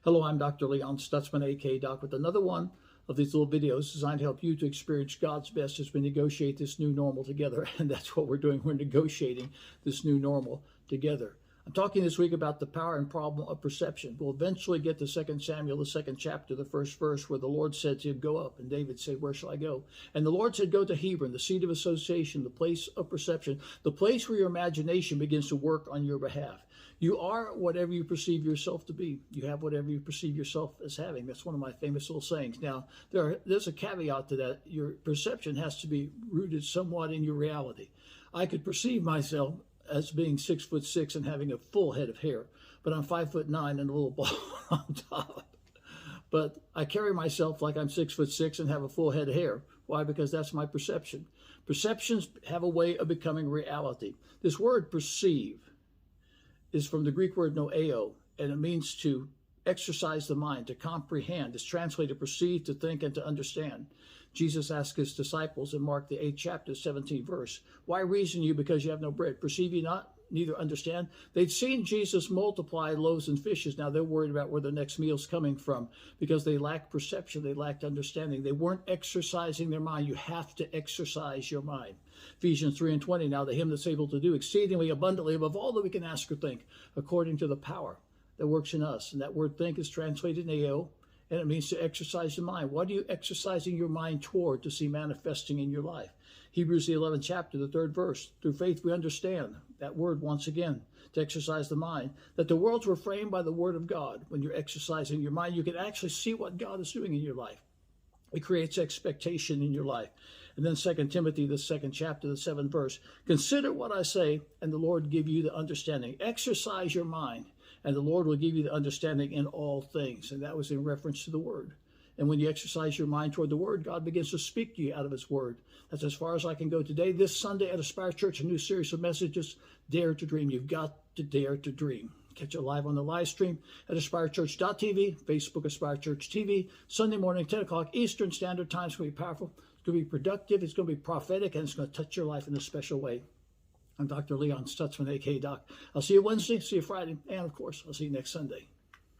Hello, I'm Dr. Leon Stutzman, aka Doc, with another one of these little videos designed to help you to experience God's best as we negotiate this new normal together. And that's what we're doing. We're negotiating this new normal together. I'm talking this week about the power and problem of perception. We'll eventually get to 2 Samuel, the second chapter, the first verse, where the Lord said to him, "Go up." And David said, "Where shall I go?" And the Lord said, "Go to Hebron, the seat of association, the place of perception, the place where your imagination begins to work on your behalf." You are whatever you perceive yourself to be. You have whatever you perceive yourself as having. That's one of my famous little sayings. Now, there's a caveat to that. Your perception has to be rooted somewhat in your reality. I could perceive myself as being 6'6" and having a full head of hair, but I'm 5'9" and a little bald on top. But I carry myself like I'm 6'6" and have a full head of hair. Why? Because that's my perception. Perceptions have a way of becoming reality. This word perceive is from the Greek word noeo, and it means to exercise the mind, to comprehend. It's translated perceive, to think, and to understand. Jesus asked his disciples in Mark, the 8th chapter, 17th verse, "Why reason you because you have no bread? Perceive you not, neither understand?" They'd seen Jesus multiply loaves and fishes. Now they're worried about where the next meal's coming from because they lacked perception, they lacked understanding. They weren't exercising their mind. You have to exercise your mind. Ephesians 3:20, "Now to him that's able to do exceedingly abundantly above all that we can ask or think, according to the power that works in us." And that word think is translated neo, and it means to exercise the mind. What are you exercising your mind toward to see manifesting in your life? Hebrews, the 11th chapter, the 3rd verse, "Through faith we understand," that word once again, to exercise the mind, "that the worlds were framed by the word of God." When you're exercising your mind, you can actually see what God is doing in your life. It creates expectation in your life. And then 2 Timothy, the 2nd chapter, the 7th verse, "Consider what I say, and the Lord give you the understanding." Exercise your mind, and the Lord will give you the understanding in all things. And that was in reference to the word. And when you exercise your mind toward the word, God begins to speak to you out of his word. That's as far as I can go today. This Sunday at Aspire Church, a new series of messages, Dare to Dream. You've got to dare to dream. Catch it live on the live stream at AspireChurch.tv, Facebook Aspire Church TV, Sunday morning, 10 o'clock Eastern Standard Time. It's going to be powerful. It's going to be productive. It's going to be prophetic, and it's going to touch your life in a special way. I'm Dr. Leon Stutzman, aka Doc. I'll see you Wednesday, see you Friday, and of course, I'll see you next Sunday.